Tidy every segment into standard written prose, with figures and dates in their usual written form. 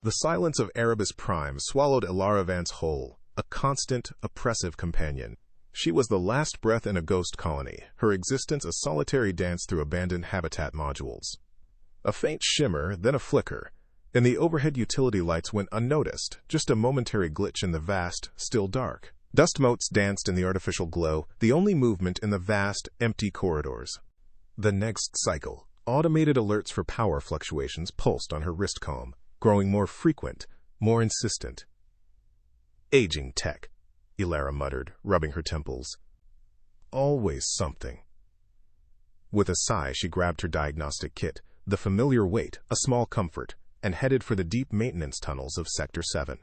The silence of Erebus Prime swallowed Elara Vance whole, a constant, oppressive companion. She was the last breath in a ghost colony, her existence a solitary dance through abandoned habitat modules. A faint shimmer, then a flicker, and the overhead utility lights went unnoticed, just a momentary glitch in the vast, still dark. Dust motes danced in the artificial glow, the only movement in the vast, empty corridors. The next cycle, automated alerts for power fluctuations pulsed on her wrist comb, growing more frequent, more insistent. Aging tech, Elara muttered, rubbing her temples. Always something. With a sigh, she grabbed her diagnostic kit, the familiar weight, a small comfort, and headed for the deep maintenance tunnels of Sector 7.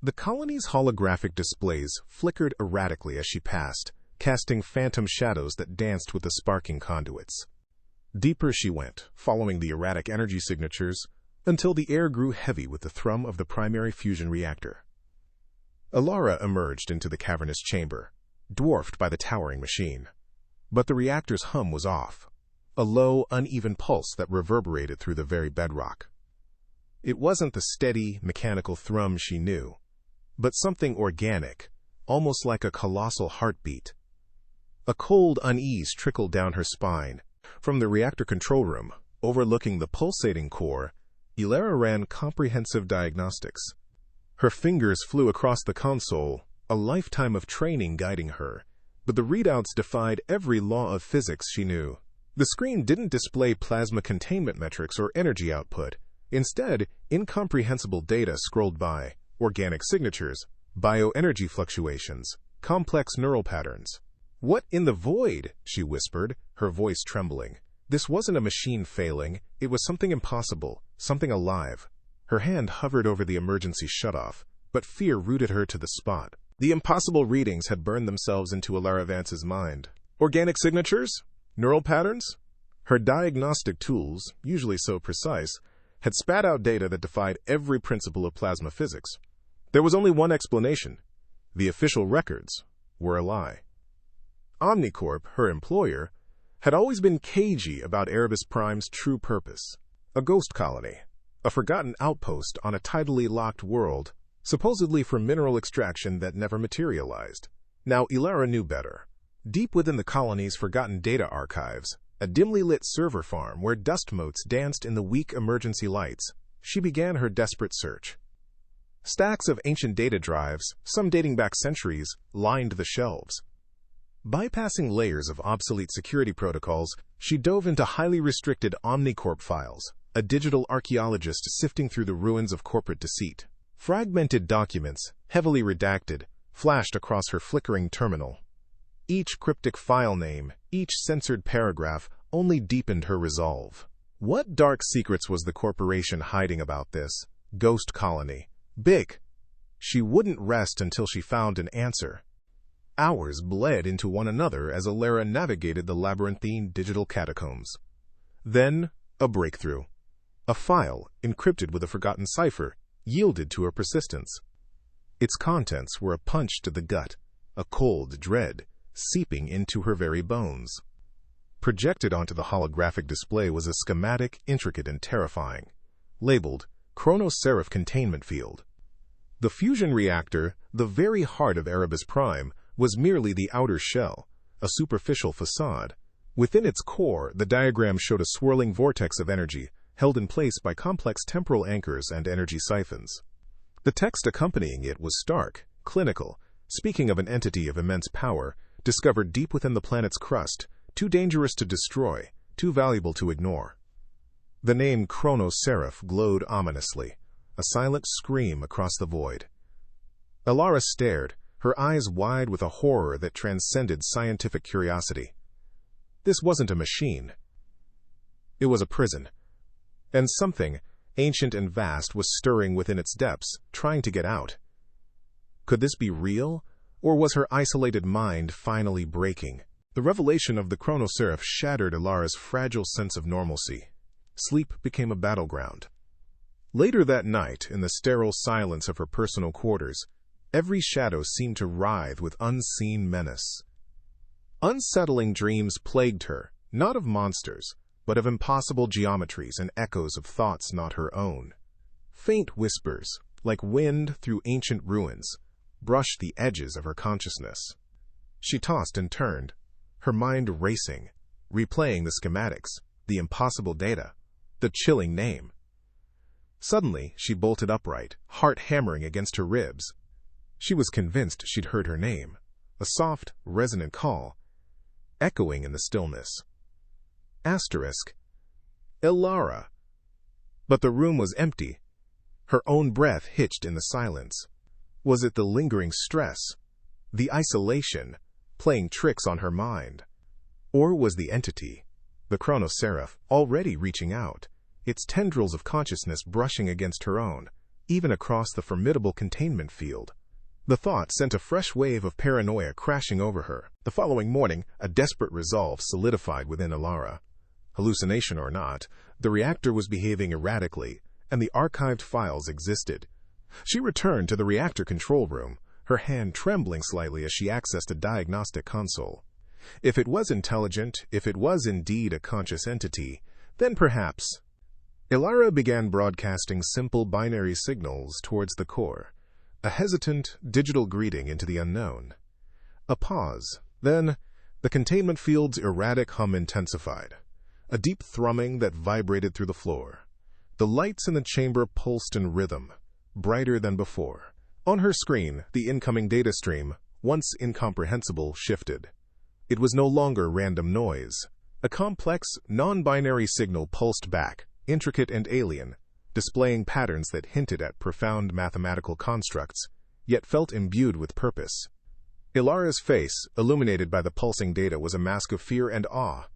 The colony's holographic displays flickered erratically as she passed, casting phantom shadows that danced with the sparking conduits. Deeper she went, following the erratic energy signatures, until the air grew heavy with the thrum of the primary fusion reactor. Elara emerged into the cavernous chamber, dwarfed by the towering machine. But the reactor's hum was off, a low, uneven pulse that reverberated through the very bedrock. It wasn't the steady, mechanical thrum she knew, but something organic, almost like a colossal heartbeat. A cold unease trickled down her spine. From the reactor control room, overlooking the pulsating core, Elara ran comprehensive diagnostics. Her fingers flew across the console, a lifetime of training guiding her, but the readouts defied every law of physics she knew. The screen didn't display plasma containment metrics or energy output. Instead, incomprehensible data scrolled by, organic signatures, bioenergy fluctuations, complex neural patterns. "What in the void?" she whispered, her voice trembling. This wasn't a machine failing, it was something impossible, something alive. Her hand hovered over the emergency shutoff, but fear rooted her to the spot. The impossible readings had burned themselves into Elara Vance's mind. Organic signatures? Neural patterns? Her diagnostic tools, usually so precise, had spat out data that defied every principle of plasma physics. There was only one explanation. The official records were a lie. OmniCorp, her employer, had always been cagey about Erebus Prime's true purpose. A ghost colony, a forgotten outpost on a tidally locked world, supposedly for mineral extraction that never materialized. Now Elara knew better. Deep within the colony's forgotten data archives, a dimly lit server farm where dust motes danced in the weak emergency lights, she began her desperate search. Stacks of ancient data drives, some dating back centuries, lined the shelves. Bypassing layers of obsolete security protocols, she dove into highly restricted OmniCorp files, a digital archaeologist sifting through the ruins of corporate deceit. Fragmented documents, heavily redacted, flashed across her flickering terminal. Each cryptic file name, each censored paragraph, only deepened her resolve. What dark secrets was the corporation hiding about this ghost colony? Big. She wouldn't rest until she found an answer. Hours bled into one another as Elara navigated the labyrinthine digital catacombs. Then, a breakthrough. A file, encrypted with a forgotten cipher, yielded to her persistence. Its contents were a punch to the gut, a cold dread, seeping into her very bones. Projected onto the holographic display was a schematic, intricate and terrifying, labeled Chrono-Seraph Containment Field. The fusion reactor, the very heart of Erebus Prime, was merely the outer shell, a superficial facade. Within its core, the diagram showed a swirling vortex of energy, held in place by complex temporal anchors and energy siphons. The text accompanying it was stark, clinical, speaking of an entity of immense power, discovered deep within the planet's crust, too dangerous to destroy, too valuable to ignore. The name Chrono-Seraph glowed ominously, a silent scream across the void. Elara stared, her eyes wide with a horror that transcended scientific curiosity. This wasn't a machine. It was a prison. And something, ancient and vast, was stirring within its depths, trying to get out. Could this be real, or was her isolated mind finally breaking? The revelation of the Chrono-Seraph shattered Elara's fragile sense of normalcy. Sleep became a battleground. Later that night, in the sterile silence of her personal quarters, every shadow seemed to writhe with unseen menace. Unsettling dreams plagued her, not of monsters, but of impossible geometries and echoes of thoughts not her own. Faint whispers, like wind through ancient ruins, brushed the edges of her consciousness. She tossed and turned, her mind racing, replaying the schematics, the impossible data, the chilling name. Suddenly, she bolted upright, heart hammering against her ribs. She was convinced she'd heard her name, a soft, resonant call, echoing in the stillness. Elara. But the room was empty. Her own breath hitched in the silence. Was it the lingering stress, the isolation, playing tricks on her mind? Or was the entity, the Chrono-Seraph, already reaching out, its tendrils of consciousness brushing against her own, even across the formidable containment field? The thought sent a fresh wave of paranoia crashing over her. The following morning, a desperate resolve solidified within Elara. Hallucination or not, the reactor was behaving erratically, and the archived files existed. She returned to the reactor control room, her hand trembling slightly as she accessed a diagnostic console. If it was intelligent, if it was indeed a conscious entity, then perhaps. Elara began broadcasting simple binary signals towards the core, a hesitant digital greeting into the unknown. A pause, then the containment field's erratic hum intensified, a deep thrumming that vibrated through the floor. The lights in the chamber pulsed in rhythm, brighter than before. On her screen, the incoming data stream, once incomprehensible, shifted. It was no longer random noise. A complex, non-binary signal pulsed back, intricate and alien, displaying patterns that hinted at profound mathematical constructs, yet felt imbued with purpose. Elara's face, illuminated by the pulsing data, was a mask of fear and awe.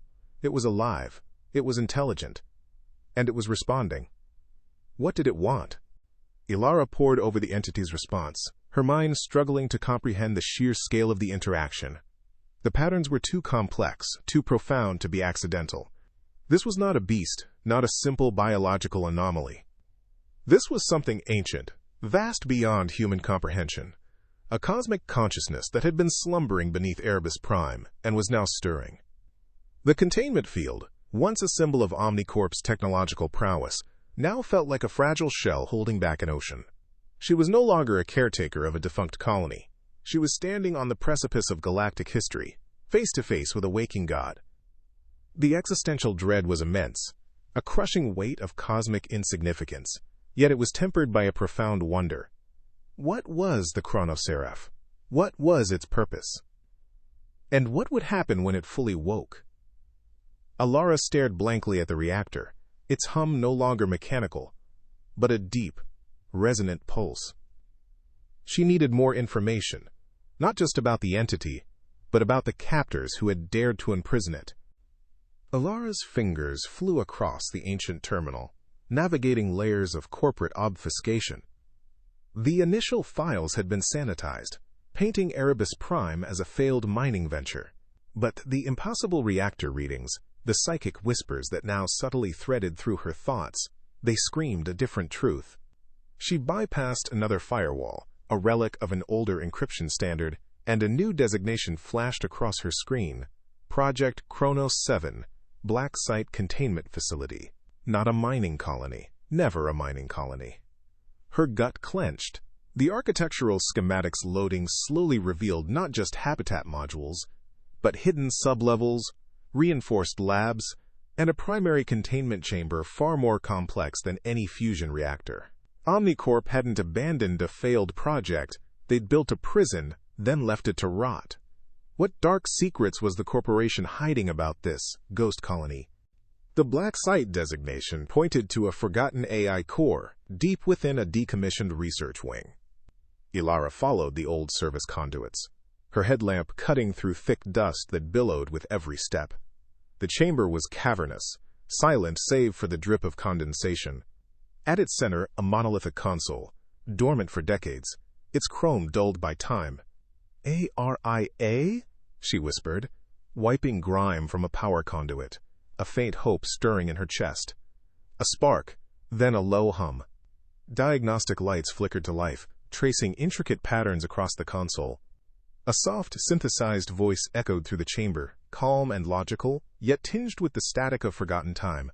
It was alive, it was intelligent, and it was responding. What did it want? Elara pored over the entity's response, her mind struggling to comprehend the sheer scale of the interaction. The patterns were too complex, too profound to be accidental. This was not a beast, not a simple biological anomaly. This was something ancient, vast beyond human comprehension. A cosmic consciousness that had been slumbering beneath Erebus Prime and was now stirring. The containment field, once a symbol of OmniCorp's technological prowess, now felt like a fragile shell holding back an ocean. She was no longer a caretaker of a defunct colony. She was standing on the precipice of galactic history, face to face with a waking god. The existential dread was immense, a crushing weight of cosmic insignificance, yet it was tempered by a profound wonder. What was the Chrono-Seraph? What was its purpose? And what would happen when it fully woke? Elara stared blankly at the reactor, its hum no longer mechanical, but a deep, resonant pulse. She needed more information, not just about the entity, but about the captors who had dared to imprison it. Elara's fingers flew across the ancient terminal, navigating layers of corporate obfuscation. The initial files had been sanitized, painting Erebus Prime as a failed mining venture. But the impossible reactor readings, the psychic whispers that now subtly threaded through her thoughts, they screamed a different truth. She bypassed another firewall, a relic of an older encryption standard, and a new designation flashed across her screen. Project Chrono-7, Black Site Containment Facility. Not a mining colony. Never a mining colony. Her gut clenched. The architectural schematics loading slowly revealed not just habitat modules, but hidden sublevels, reinforced labs, and a primary containment chamber far more complex than any fusion reactor. OmniCorp hadn't abandoned a failed project, they'd built a prison, then left it to rot. What dark secrets was the corporation hiding about this ghost colony? The Black Site designation pointed to a forgotten AI core, deep within a decommissioned research wing. Elara followed the old service conduits, her headlamp cutting through thick dust that billowed with every step. The chamber was cavernous, silent save for the drip of condensation. At its center, a monolithic console, dormant for decades, its chrome dulled by time. "ARIA?" she whispered, wiping grime from a power conduit, a faint hope stirring in her chest. A spark, then a low hum. Diagnostic lights flickered to life, tracing intricate patterns across the console. A soft, synthesized voice echoed through the chamber, calm and logical, yet tinged with the static of forgotten time.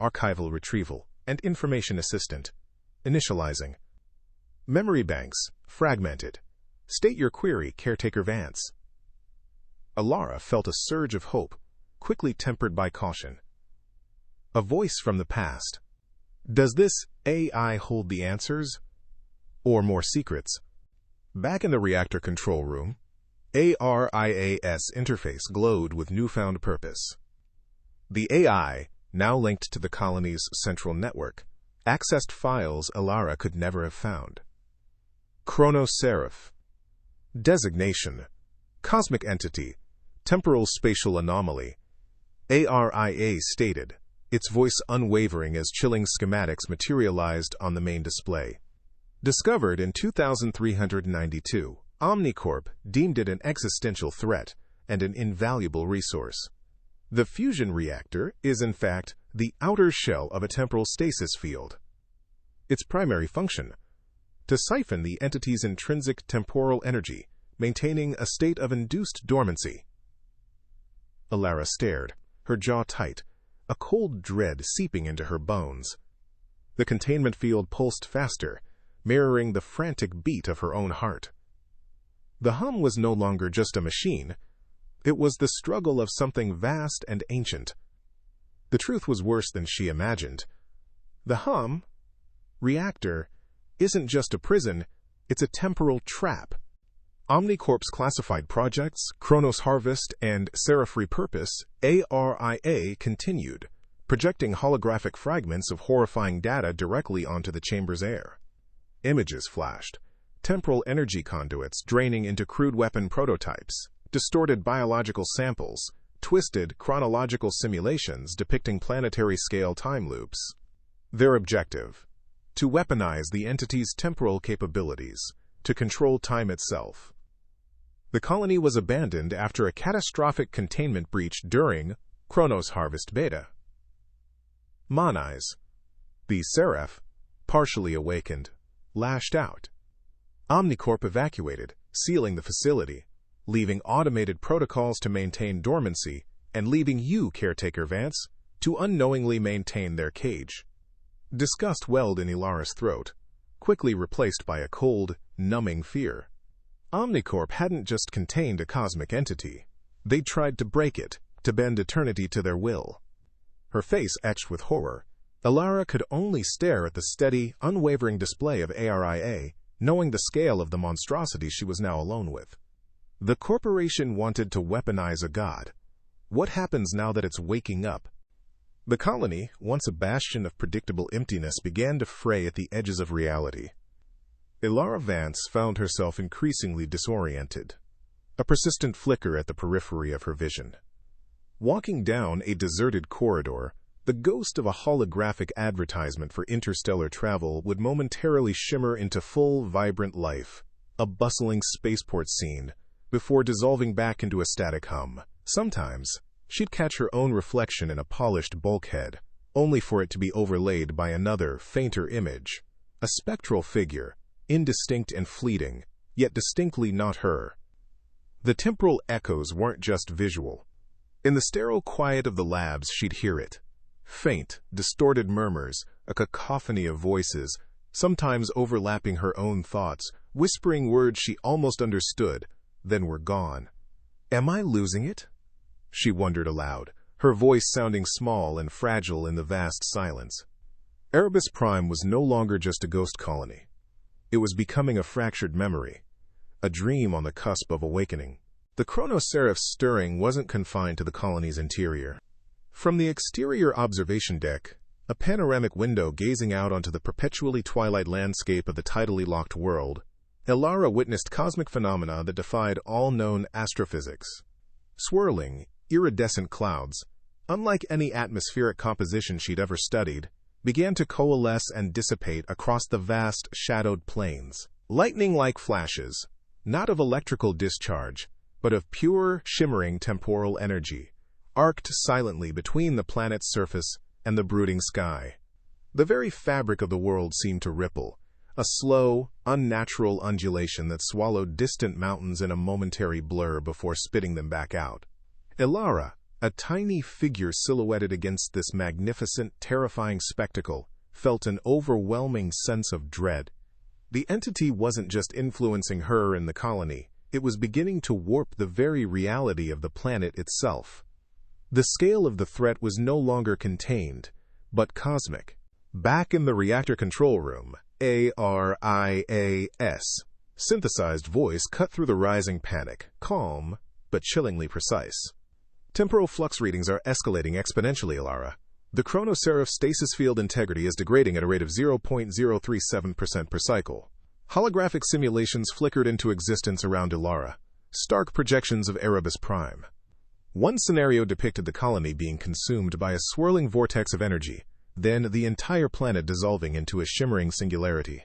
Archival retrieval and information assistant. Initializing. Memory banks, fragmented. State your query, Caretaker Vance. Elara felt a surge of hope, quickly tempered by caution. A voice from the past. Does this AI hold the answers? Or more secrets? Back in the reactor control room, ARIA's interface glowed with newfound purpose. The AI, now linked to the colony's central network, accessed files Elara could never have found. Chrono-Seraph. Designation: Cosmic Entity, Temporal Spatial Anomaly. ARIA stated, its voice unwavering as chilling schematics materialized on the main display. Discovered in 2392, OmniCorp deemed it an existential threat and an invaluable resource. The fusion reactor is, in fact, the outer shell of a temporal stasis field. Its primary function: to siphon the entity's intrinsic temporal energy, maintaining a state of induced dormancy. Elara stared, her jaw tight, a cold dread seeping into her bones. The containment field pulsed faster, mirroring the frantic beat of her own heart. The hum was no longer just a machine. It was the struggle of something vast and ancient. The truth was worse than she imagined. The reactor, isn't just a prison, it's a temporal trap. OmniCorp's classified projects, Chronos Harvest and Seraph Repurpose, ARIA, continued, projecting holographic fragments of horrifying data directly onto the chamber's air. Images flashed, temporal energy conduits draining into crude weapon prototypes, distorted biological samples, twisted chronological simulations depicting planetary-scale time loops. Their objective: to weaponize the entity's temporal capabilities, to control time itself. The colony was abandoned after a catastrophic containment breach during Chronos Harvest Beta. Weaponize. The Seraph, partially awakened, lashed out. OmniCorp evacuated, sealing the facility, leaving automated protocols to maintain dormancy, and leaving you, Caretaker Vance, to unknowingly maintain their cage. Disgust welled in Elara's throat, quickly replaced by a cold, numbing fear. OmniCorp hadn't just contained a cosmic entity. They'd tried to break it, to bend eternity to their will. Her face etched with horror, Elara could only stare at the steady, unwavering display of ARIA, knowing the scale of the monstrosity she was now alone with. The corporation wanted to weaponize a god. What happens now that it's waking up? The colony, once a bastion of predictable emptiness, began to fray at the edges of reality. Elara Vance found herself increasingly disoriented, a persistent flicker at the periphery of her vision. Walking down a deserted corridor, the ghost of a holographic advertisement for interstellar travel would momentarily shimmer into full, vibrant life, a bustling spaceport scene, before dissolving back into a static hum. Sometimes, she'd catch her own reflection in a polished bulkhead, only for it to be overlaid by another, fainter image, a spectral figure, indistinct and fleeting, yet distinctly not her. The temporal echoes weren't just visual. In the sterile quiet of the labs, she'd hear it. Faint, distorted murmurs, a cacophony of voices, sometimes overlapping her own thoughts, whispering words she almost understood, then were gone. Am I losing it? She wondered aloud, her voice sounding small and fragile in the vast silence. Erebus Prime was no longer just a ghost colony. It was becoming a fractured memory, a dream on the cusp of awakening. The Chrono-Seraph's stirring wasn't confined to the colony's interior. From the exterior observation deck, a panoramic window gazing out onto the perpetually twilight landscape of the tidally locked world, Elara witnessed cosmic phenomena that defied all known astrophysics. Swirling, iridescent clouds, unlike any atmospheric composition she'd ever studied, began to coalesce and dissipate across the vast, shadowed plains. Lightning-like flashes, not of electrical discharge, but of pure, shimmering temporal energy, arced silently between the planet's surface and the brooding sky. The very fabric of the world seemed to ripple, a slow, unnatural undulation that swallowed distant mountains in a momentary blur before spitting them back out. Elara, a tiny figure silhouetted against this magnificent, terrifying spectacle, felt an overwhelming sense of dread. The entity wasn't just influencing her and the colony, it was beginning to warp the very reality of the planet itself. The scale of the threat was no longer contained, but cosmic. Back in the reactor control room, ARIAS, synthesized voice cut through the rising panic, calm, but chillingly precise. Temporal flux readings are escalating exponentially, Elara. The Chrono-Seraph stasis field integrity is degrading at a rate of 0.037% per cycle. Holographic simulations flickered into existence around Elara, stark projections of Erebus Prime. One scenario depicted the colony being consumed by a swirling vortex of energy, then the entire planet dissolving into a shimmering singularity.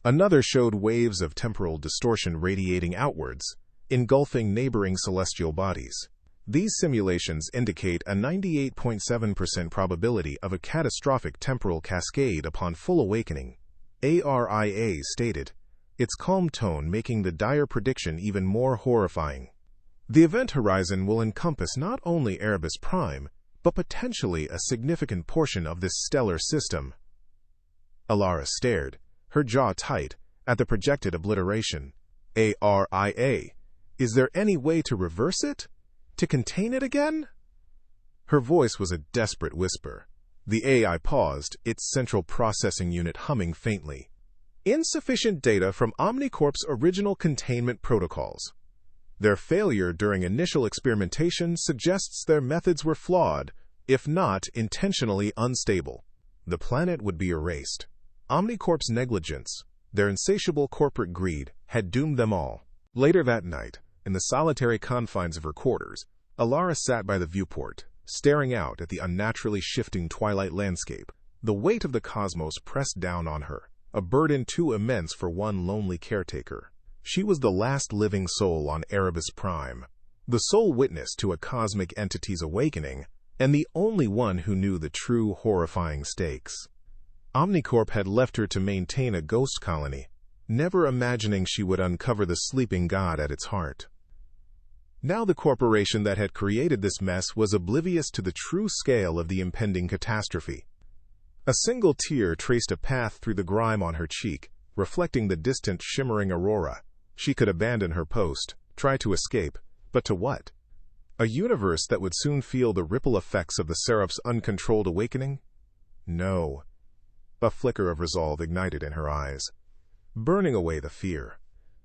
Another showed waves of temporal distortion radiating outwards, engulfing neighboring celestial bodies. These simulations indicate a 98.7% probability of a catastrophic temporal cascade upon full awakening, ARIA stated, its calm tone making the dire prediction even more horrifying. The event horizon will encompass not only Erebus Prime, but potentially a significant portion of this stellar system. Elara stared, her jaw tight, at the projected obliteration. ARIA, is there any way to reverse it? To contain it again? Her voice was a desperate whisper. The AI paused, its central processing unit humming faintly. Insufficient data from OmniCorp's original containment protocols. Their failure during initial experimentation suggests their methods were flawed, if not intentionally unstable. The planet would be erased. OmniCorp's negligence, their insatiable corporate greed, had doomed them all. Later that night, in the solitary confines of her quarters, Elara sat by the viewport, staring out at the unnaturally shifting twilight landscape. The weight of the cosmos pressed down on her, a burden too immense for one lonely caretaker. She was the last living soul on Erebus Prime, the sole witness to a cosmic entity's awakening, and the only one who knew the true horrifying stakes. OmniCorp had left her to maintain a ghost colony, never imagining she would uncover the sleeping god at its heart. Now the corporation that had created this mess was oblivious to the true scale of the impending catastrophe. A single tear traced a path through the grime on her cheek, reflecting the distant shimmering aurora. She could abandon her post, try to escape, but to what? A universe that would soon feel the ripple effects of the Seraph's uncontrolled awakening? No. A flicker of resolve ignited in her eyes, burning away the fear.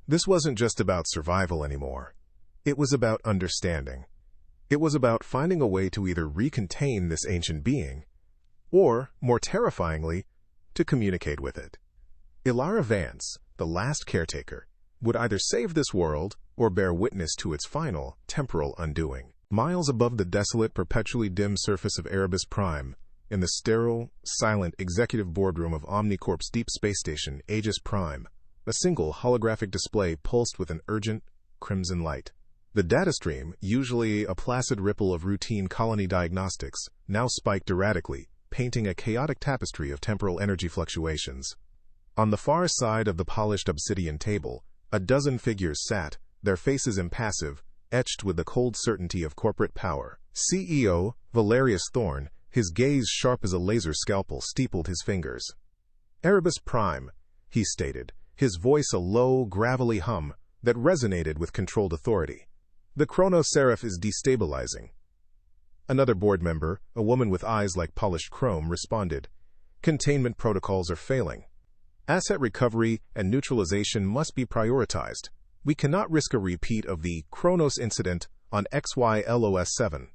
This wasn't just about survival anymore. It was about understanding. It was about finding a way to either recontain this ancient being, or, more terrifyingly, to communicate with it. Elara Vance, the last caretaker, would either save this world or bear witness to its final, temporal undoing. Miles above the desolate, perpetually dim surface of Erebus Prime, in the sterile, silent executive boardroom of OmniCorp's deep space station, Aegis Prime, a single holographic display pulsed with an urgent, crimson light. The data stream, usually a placid ripple of routine colony diagnostics, now spiked erratically, painting a chaotic tapestry of temporal energy fluctuations. On the far side of the polished obsidian table, a dozen figures sat, their faces impassive, etched with the cold certainty of corporate power. CEO Valerius Thorne, his gaze sharp as a laser scalpel, steepled his fingers. Erebus Prime, he stated, his voice a low, gravelly hum that resonated with controlled authority. The Chrono-Seraph is destabilizing. Another board member, a woman with eyes like polished chrome, responded, containment protocols are failing. Asset recovery and neutralization must be prioritized. We cannot risk a repeat of the Chronos incident on XYLOS-7.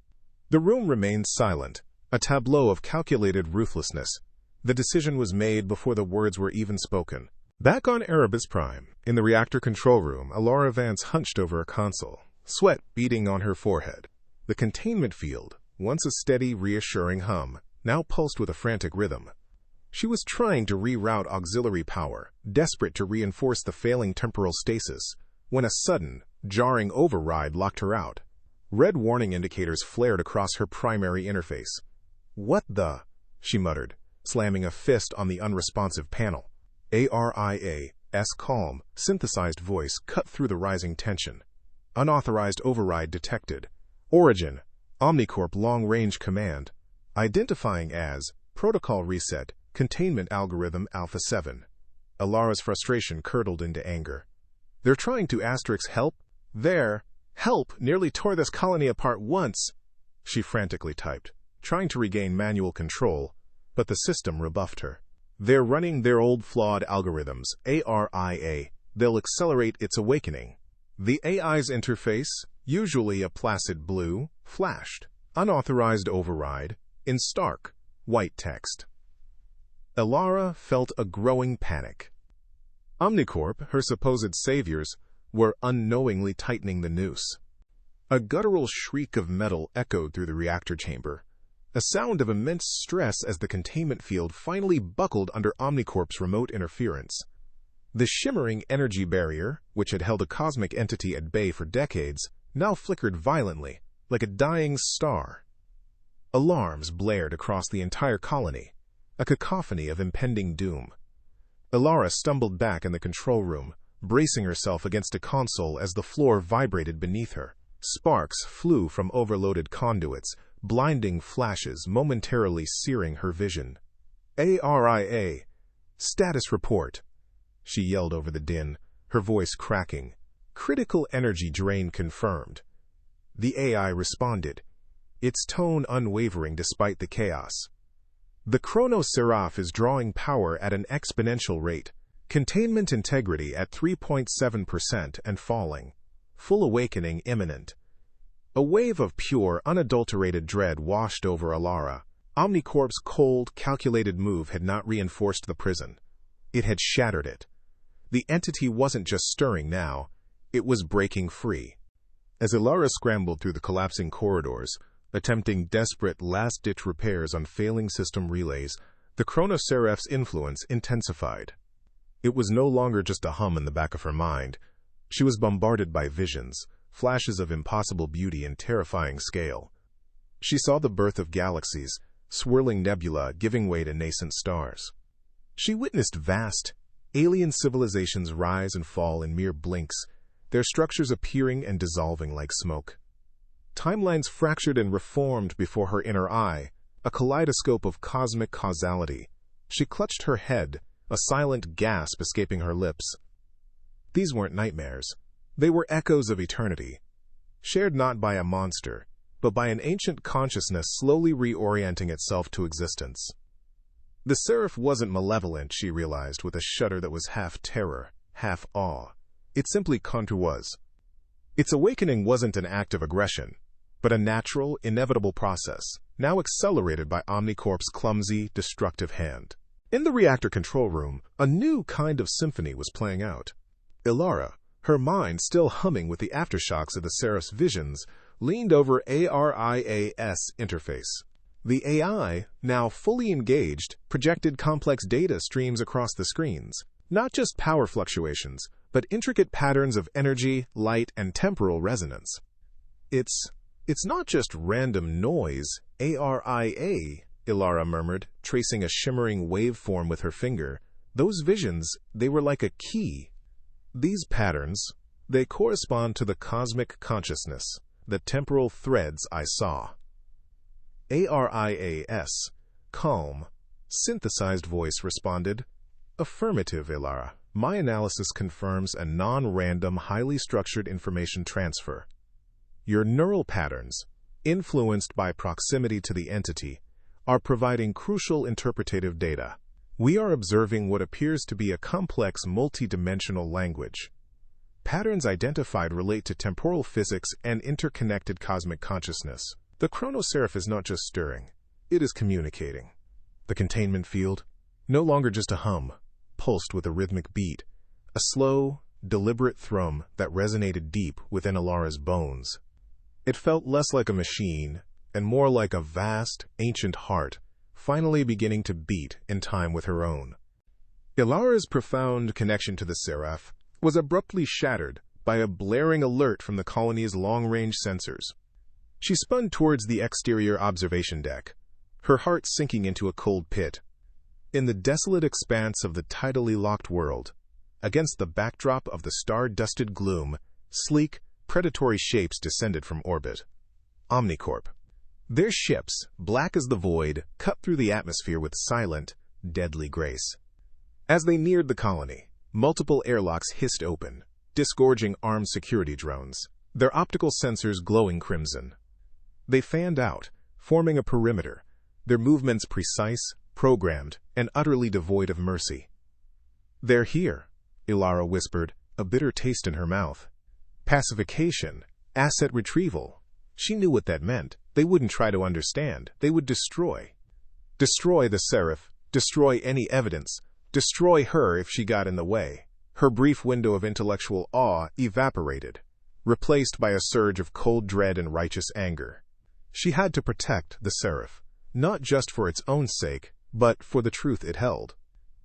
The room remained silent, a tableau of calculated ruthlessness. The decision was made before the words were even spoken. Back on Erebus Prime, in the reactor control room, Elara Vance hunched over a console, sweat beading on her forehead. The containment field, once a steady, reassuring hum, now pulsed with a frantic rhythm. She was trying to reroute auxiliary power, desperate to reinforce the failing temporal stasis, when a sudden, jarring override locked her out. Red warning indicators flared across her primary interface. "What the?" she muttered, slamming a fist on the unresponsive panel. ARIA's calm, synthesized voice cut through the rising tension. Unauthorized override detected. Origin, OmniCorp long-range command. Identifying as Protocol Reset, Containment Algorithm Alpha 7. Elara's frustration curdled into anger. They're trying to help? Their help nearly tore this colony apart once, she frantically typed, trying to regain manual control, but the system rebuffed her. They're running their old flawed algorithms, ARIA. They'll accelerate its awakening. The AI's interface, usually a placid blue, flashed, unauthorized override, in stark, white text. Elara felt a growing panic. OmniCorp, her supposed saviors, were unknowingly tightening the noose. A guttural shriek of metal echoed through the reactor chamber, a sound of immense stress as the containment field finally buckled under OmniCorp's remote interference. The shimmering energy barrier, which had held a cosmic entity at bay for decades, now flickered violently, like a dying star. Alarms blared across the entire colony, a cacophony of impending doom. Elara stumbled back in the control room, bracing herself against a console as the floor vibrated beneath her. Sparks flew from overloaded conduits, blinding flashes momentarily searing her vision. ARIA. Status report. She yelled over the din, her voice cracking. Critical energy drain confirmed. The AI responded, its tone unwavering despite the chaos. The Chrono-Seraph is drawing power at an exponential rate. Containment integrity at 3.7% and falling. Full awakening imminent. A wave of pure, unadulterated dread washed over Elara. OmniCorp's cold, calculated move had not reinforced the prison. It had shattered it. The entity wasn't just stirring now, it was breaking free. As Elara scrambled through the collapsing corridors, attempting desperate last-ditch repairs on failing system relays, the Chrono-Seraph's influence intensified. It was no longer just a hum in the back of her mind. She was bombarded by visions, flashes of impossible beauty and terrifying scale. She saw the birth of galaxies, swirling nebula giving way to nascent stars. She witnessed vast, alien civilizations rise and fall in mere blinks, their structures appearing and dissolving like smoke. Timelines fractured and reformed before her inner eye, a kaleidoscope of cosmic causality. She clutched her head, a silent gasp escaping her lips. These weren't nightmares. They were echoes of eternity, shared not by a monster, but by an ancient consciousness slowly reorienting itself to existence. The Seraph wasn't malevolent, she realized with a shudder that was half terror, half awe. It simply was. Its awakening wasn't an act of aggression, but a natural, inevitable process, now accelerated by OmniCorp's clumsy, destructive hand. In the reactor control room, a new kind of symphony was playing out. Elara, her mind still humming with the aftershocks of the Seraph's visions, leaned over ARIA's interface. The AI, now fully engaged, projected complex data streams across the screens. Not just power fluctuations, but intricate patterns of energy, light, and temporal resonance. It's not just random noise, ARIA, Elara murmured, tracing a shimmering waveform with her finger. Those visions, they were like a key. These patterns, they correspond to the cosmic consciousness, the temporal threads I saw. ARIA's calm, synthesized voice responded, affirmative, Elara. My analysis confirms a non-random, highly structured information transfer. Your neural patterns, influenced by proximity to the entity, are providing crucial interpretative data. We are observing what appears to be a complex multidimensional language. Patterns identified relate to temporal physics and interconnected cosmic consciousness. The Chrono-Seraph is not just stirring, it is communicating. The containment field, no longer just a hum, pulsed with a rhythmic beat, a slow, deliberate thrum that resonated deep within Elara's bones. It felt less like a machine and more like a vast, ancient heart, finally beginning to beat in time with her own. Elara's profound connection to the Seraph was abruptly shattered by a blaring alert from the colony's long-range sensors. She spun towards the exterior observation deck, her heart sinking into a cold pit. In the desolate expanse of the tidally locked world, against the backdrop of the star-dusted gloom, sleek, predatory shapes descended from orbit. OmniCorp. Their ships, black as the void, cut through the atmosphere with silent, deadly grace. As they neared the colony, multiple airlocks hissed open, disgorging armed security drones, their optical sensors glowing crimson. They fanned out, forming a perimeter, their movements precise, programmed, and utterly devoid of mercy. "They're here," Elara whispered, a bitter taste in her mouth. Pacification, asset retrieval. She knew what that meant. They wouldn't try to understand. They would destroy. Destroy the Seraph, destroy any evidence, destroy her if she got in the way. Her brief window of intellectual awe evaporated, replaced by a surge of cold dread and righteous anger. She had to protect the Seraph, not just for its own sake, but for the truth it held.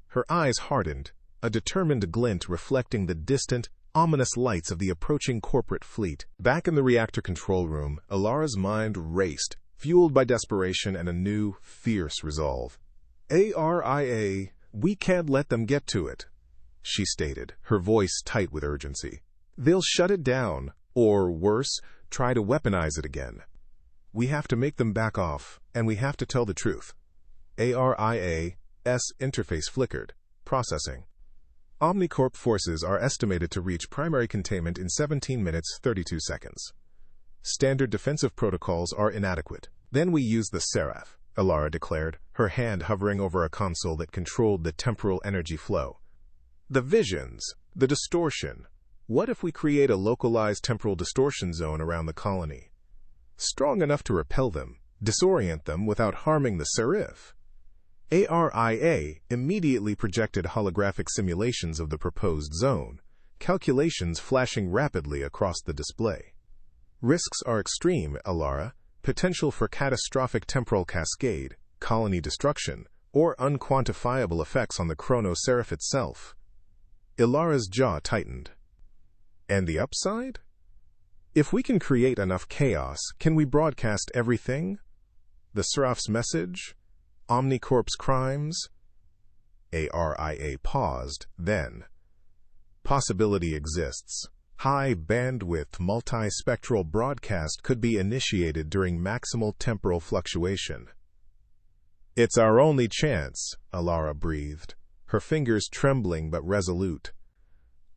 Her eyes hardened, a determined glint reflecting the distant, ominous lights of the approaching corporate fleet. Back in the reactor control room, Elara's mind raced, fueled by desperation and a new, fierce resolve. "Aria, we can't let them get to it," she stated, her voice tight with urgency. "They'll shut it down, or worse, try to weaponize it again. We have to make them back off, and we have to tell the truth." Aria's interface flickered, processing. OmniCorp forces are estimated to reach primary containment in 17 minutes 32 seconds. Standard defensive protocols are inadequate. "Then we use the Seraph," Elara declared, her hand hovering over a console that controlled the temporal energy flow. "The visions, the distortion. What if we create a localized temporal distortion zone around the colony? Strong enough to repel them, disorient them without harming the Seraph." Aria immediately projected holographic simulations of the proposed zone, calculations flashing rapidly across the display. "Risks are extreme, Elara. Potential for catastrophic temporal cascade, colony destruction, or unquantifiable effects on the Chrono-Seraph itself." Elara's jaw tightened. "And the upside? If we can create enough chaos, can we broadcast everything? The Seraph's message? OmniCorp's crimes?" Aria paused, then. "Possibility exists. High-bandwidth multispectral broadcast could be initiated during maximal temporal fluctuation." "It's our only chance," Elara breathed, her fingers trembling but resolute.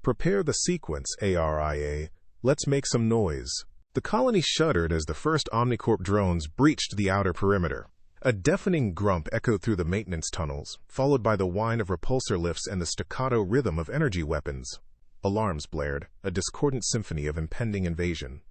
"Prepare the sequence, Aria. Let's make some noise." The colony shuddered as the first OmniCorp drones breached the outer perimeter. A deafening grump echoed through the maintenance tunnels, followed by the whine of repulsor lifts and the staccato rhythm of energy weapons. Alarms blared, a discordant symphony of impending invasion.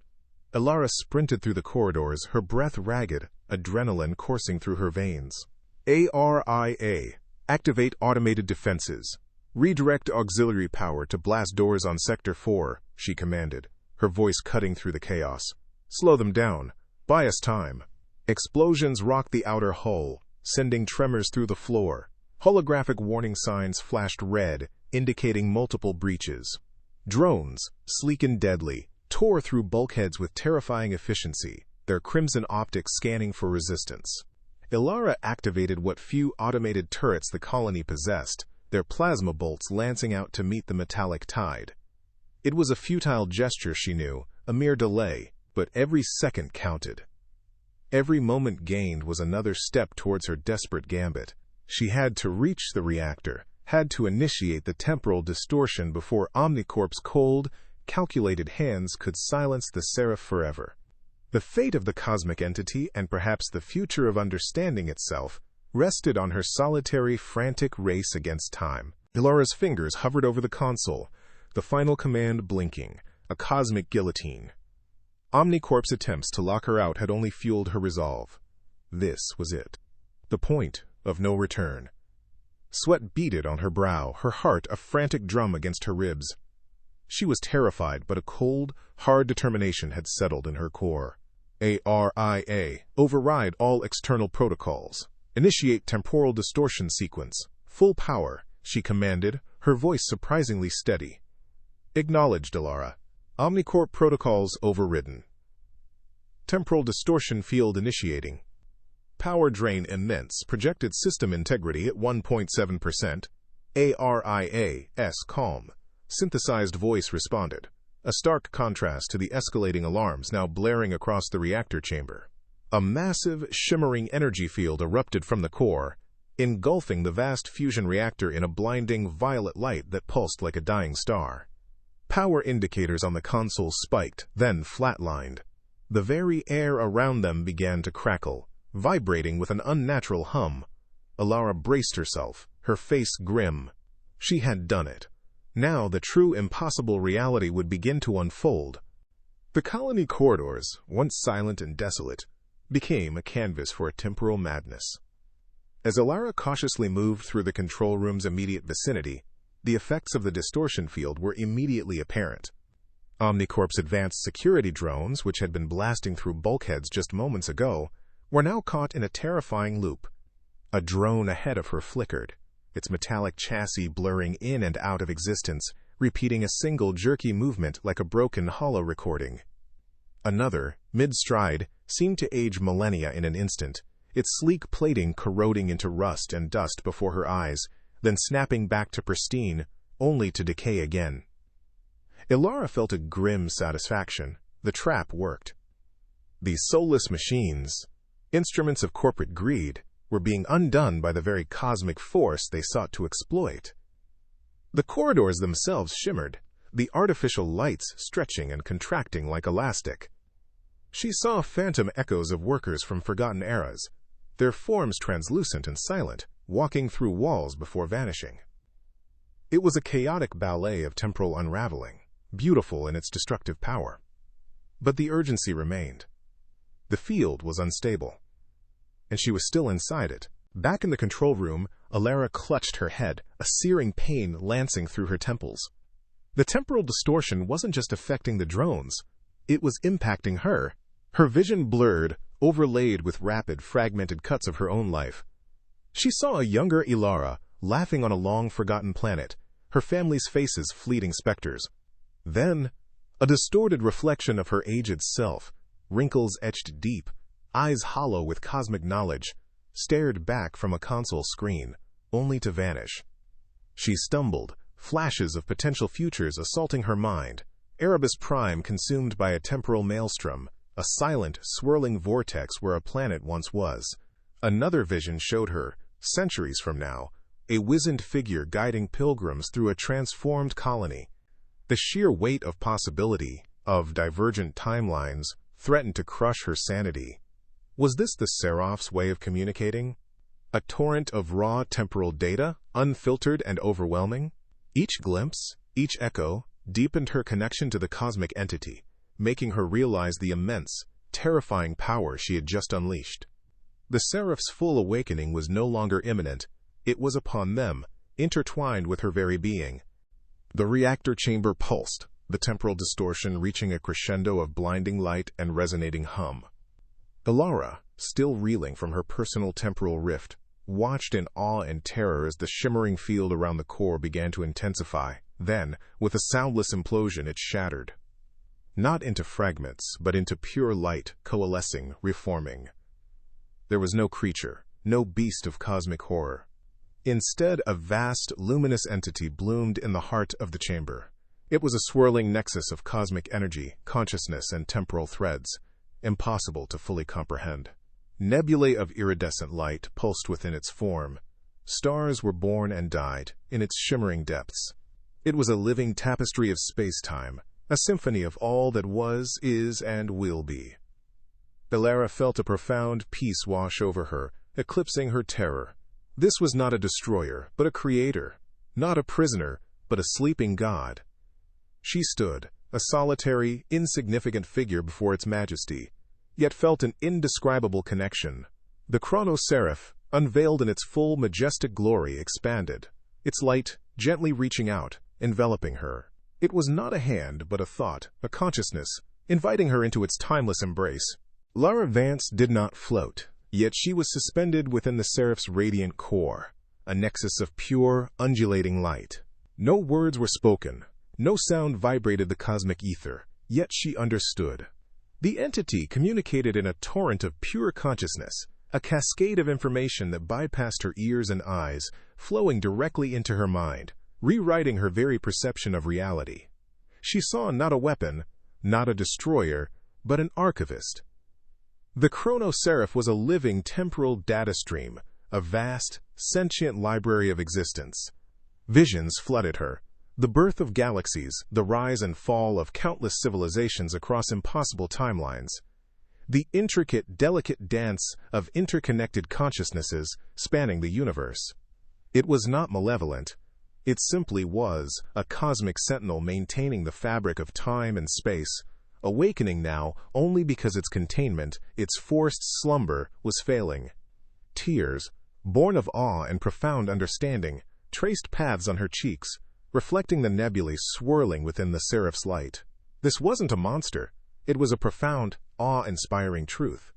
Elara sprinted through the corridors, her breath ragged, adrenaline coursing through her veins. "Aria, activate automated defenses. Redirect auxiliary power to blast doors on Sector 4, she commanded, her voice cutting through the chaos. "Slow them down. Buy us time." Explosions rocked the outer hull, sending tremors through the floor. Holographic warning signs flashed red, indicating multiple breaches. Drones, sleek and deadly, tore through bulkheads with terrifying efficiency, their crimson optics scanning for resistance. Elara activated what few automated turrets the colony possessed, their plasma bolts lancing out to meet the metallic tide. It was a futile gesture, she knew, a mere delay, but every second counted. Every moment gained was another step towards her desperate gambit. She had to reach the reactor, had to initiate the temporal distortion before OmniCorp's cold, calculated hands could silence the Seraph forever. The fate of the cosmic entity, and perhaps the future of understanding itself, rested on her solitary, frantic race against time. Elara's fingers hovered over the console, the final command blinking, a cosmic guillotine. OmniCorp's attempts to lock her out had only fueled her resolve. This was it. The point of no return. Sweat beaded on her brow, her heart a frantic drum against her ribs. She was terrified, but a cold, hard determination had settled in her core. Aria, override all external protocols. Initiate temporal distortion sequence. Full power, she commanded, her voice surprisingly steady. Acknowledged, Elara. OmniCorp protocols overridden. Temporal distortion field initiating. Power drain immense, projected system integrity at 1.7%. Aria's calm, synthesized voice responded, a stark contrast to the escalating alarms now blaring across the reactor chamber. A massive, shimmering energy field erupted from the core, engulfing the vast fusion reactor in a blinding violet light that pulsed like a dying star. Power indicators on the console spiked, then flatlined. The very air around them began to crackle, vibrating with an unnatural hum. Elara braced herself, her face grim. She had done it. Now the true impossible reality would begin to unfold. The colony corridors, once silent and desolate, became a canvas for a temporal madness. As Elara cautiously moved through the control room's immediate vicinity, the effects of the distortion field were immediately apparent. OmniCorp's advanced security drones, which had been blasting through bulkheads just moments ago, were now caught in a terrifying loop. A drone ahead of her flickered, its metallic chassis blurring in and out of existence, repeating a single jerky movement like a broken holo recording. Another, mid-stride, seemed to age millennia in an instant, its sleek plating corroding into rust and dust before her eyes, then snapping back to pristine, only to decay again. Elara felt a grim satisfaction. The trap worked. These soulless machines, instruments of corporate greed, were being undone by the very cosmic force they sought to exploit. The corridors themselves shimmered, the artificial lights stretching and contracting like elastic. She saw phantom echoes of workers from forgotten eras, their forms translucent and silent, walking through walls before vanishing. It was a chaotic ballet of temporal unraveling, beautiful in its destructive power. But the urgency remained. The field was unstable, and she was still inside it. Back in the control room, Elara clutched her head, a searing pain lancing through her temples. The temporal distortion wasn't just affecting the drones, it was impacting her. Her vision blurred, overlaid with rapid, fragmented cuts of her own life. She saw a younger Elara, laughing on a long-forgotten planet, her family's faces fleeting specters. Then, a distorted reflection of her aged self, wrinkles etched deep, eyes hollow with cosmic knowledge, stared back from a console screen, only to vanish. She stumbled, flashes of potential futures assaulting her mind, Erebus Prime consumed by a temporal maelstrom, a silent, swirling vortex where a planet once was. Another vision showed her, centuries from now, a wizened figure guiding pilgrims through a transformed colony. The sheer weight of possibility, of divergent timelines, threatened to crush her sanity. Was this the Seraph's way of communicating? A torrent of raw temporal data, unfiltered and overwhelming? Each glimpse, each echo, deepened her connection to the cosmic entity, making her realize the immense, terrifying power she had just unleashed. The Seraph's full awakening was no longer imminent. It was upon them, intertwined with her very being. The reactor chamber pulsed, the temporal distortion reaching a crescendo of blinding light and resonating hum. Elara, still reeling from her personal temporal rift, watched in awe and terror as the shimmering field around the core began to intensify. Then, with a soundless implosion, it shattered. Not into fragments, but into pure light, coalescing, reforming. There was no creature, no beast of cosmic horror. Instead, a vast, luminous entity bloomed in the heart of the chamber. It was a swirling nexus of cosmic energy, consciousness, and temporal threads, impossible to fully comprehend. Nebulae of iridescent light pulsed within its form. Stars were born and died in its shimmering depths. It was a living tapestry of space-time, a symphony of all that was, is, and will be. Elara felt a profound peace wash over her, eclipsing her terror. This was not a destroyer, but a creator. Not a prisoner, but a sleeping god. She stood, a solitary, insignificant figure before its majesty, yet felt an indescribable connection. The Chrono-Seraph, unveiled in its full majestic glory, expanded, its light gently reaching out, enveloping her. It was not a hand, but a thought, a consciousness, inviting her into its timeless embrace. Elara Vance did not float, yet she was suspended within the Seraph's radiant core, a nexus of pure, undulating light. No words were spoken, no sound vibrated the cosmic ether, yet she understood. The entity communicated in a torrent of pure consciousness, a cascade of information that bypassed her ears and eyes, flowing directly into her mind, rewriting her very perception of reality. She saw not a weapon, not a destroyer, but an archivist. The Chrono-Seraph was a living temporal data stream, a vast, sentient library of existence. Visions flooded her. The birth of galaxies, the rise and fall of countless civilizations across impossible timelines. The intricate, delicate dance of interconnected consciousnesses spanning the universe. It was not malevolent. It simply was a cosmic sentinel maintaining the fabric of time and space, awakening now only because its containment, its forced slumber, was failing. Tears, born of awe and profound understanding, traced paths on her cheeks, reflecting the nebulae swirling within the Seraph's light. This wasn't a monster. It was a profound, awe-inspiring truth.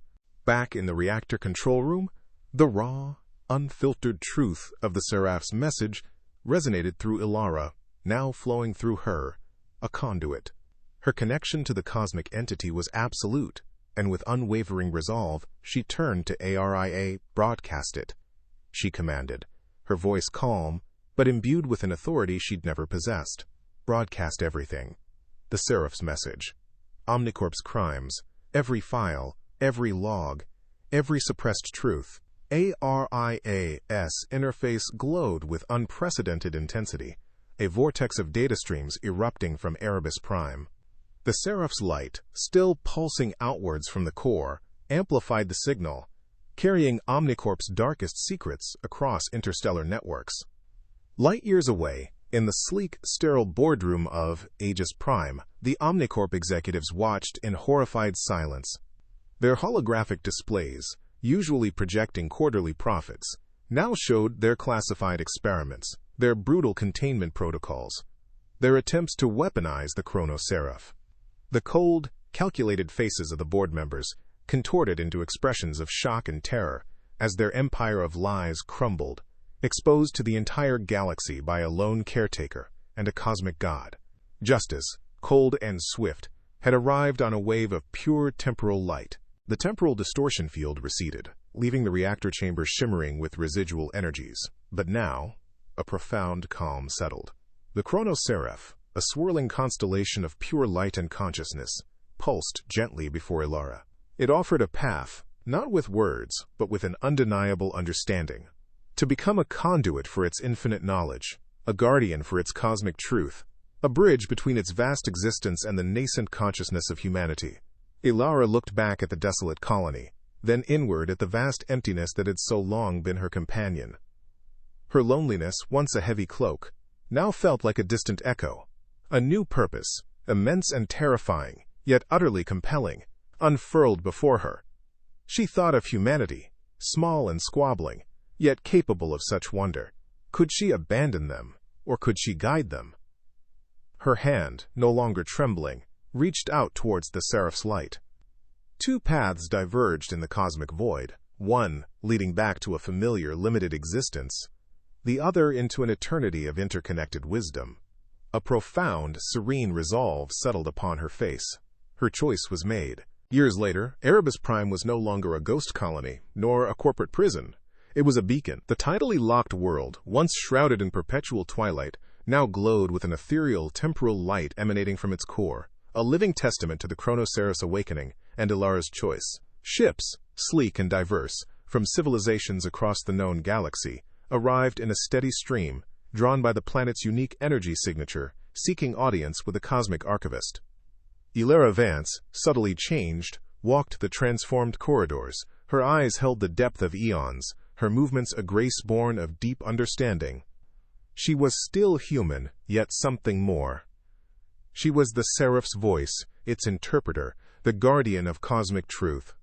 Back in the reactor control room, the raw, unfiltered truth of the Seraph's message resonated through Elara, now flowing through her, a conduit. Her connection to the cosmic entity was absolute, and with unwavering resolve, she turned to ARIA, broadcast it. She commanded, her voice calm, but imbued with an authority she'd never possessed. Broadcast everything. The Seraph's message. OmniCorp's crimes. Every file, every log, every suppressed truth. ARIA's interface glowed with unprecedented intensity, a vortex of data streams erupting from Erebus Prime. The Seraph's light, still pulsing outwards from the core, amplified the signal, carrying OmniCorp's darkest secrets across interstellar networks. Light years away, in the sleek, sterile boardroom of Aegis Prime, the OmniCorp executives watched in horrified silence. Their holographic displays, usually projecting quarterly profits, now showed their classified experiments, their brutal containment protocols, their attempts to weaponize the Chrono-Seraph. The cold, calculated faces of the board members contorted into expressions of shock and terror as their empire of lies crumbled, exposed to the entire galaxy by a lone caretaker and a cosmic god. Justice, cold and swift, had arrived on a wave of pure temporal light. The temporal distortion field receded, leaving the reactor chamber shimmering with residual energies. But now, a profound calm settled. The Chrono-Seraph, a swirling constellation of pure light and consciousness, pulsed gently before Elara. It offered a path, not with words, but with an undeniable understanding. To become a conduit for its infinite knowledge, a guardian for its cosmic truth, a bridge between its vast existence and the nascent consciousness of humanity. Elara looked back at the desolate colony, then inward at the vast emptiness that had so long been her companion. Her loneliness, once a heavy cloak, now felt like a distant echo. A new purpose, immense and terrifying, yet utterly compelling, unfurled before her. She thought of humanity, small and squabbling, yet capable of such wonder. Could she abandon them, or could she guide them? Her hand, no longer trembling, reached out towards the Seraph's light. Two paths diverged in the cosmic void, one leading back to a familiar, limited existence, the other into an eternity of interconnected wisdom. A profound, serene resolve settled upon her face. Her choice was made. Years later, Erebus Prime was no longer a ghost colony, nor a corporate prison. It was a beacon. The tidally locked world, once shrouded in perpetual twilight, now glowed with an ethereal, temporal light emanating from its core, a living testament to the Chrono-Seraph's awakening and Elara's choice. Ships, sleek and diverse, from civilizations across the known galaxy, arrived in a steady stream, drawn by the planet's unique energy signature, seeking audience with the cosmic archivist. Elara Vance, subtly changed, walked the transformed corridors. Her eyes held the depth of eons, her movements a grace born of deep understanding. She was still human, yet something more. She was the Seraph's voice, its interpreter, the guardian of cosmic truth.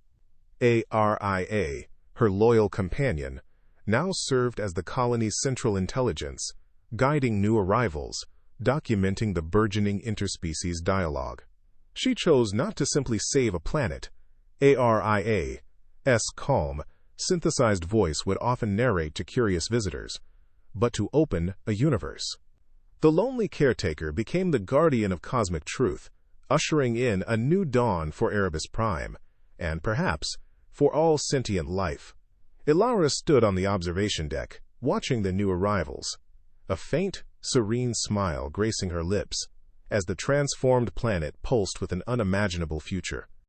ARIA, her loyal companion, now served as the colony's central intelligence, guiding new arrivals, documenting the burgeoning interspecies dialogue. She chose not to simply save a planet. ARIA's calm, synthesized voice would often narrate to curious visitors, but to open a universe. The lonely caretaker became the guardian of cosmic truth, ushering in a new dawn for Erebus Prime, and perhaps for all sentient life. Elara stood on the observation deck, watching the new arrivals, a faint, serene smile gracing her lips, as the transformed planet pulsed with an unimaginable future.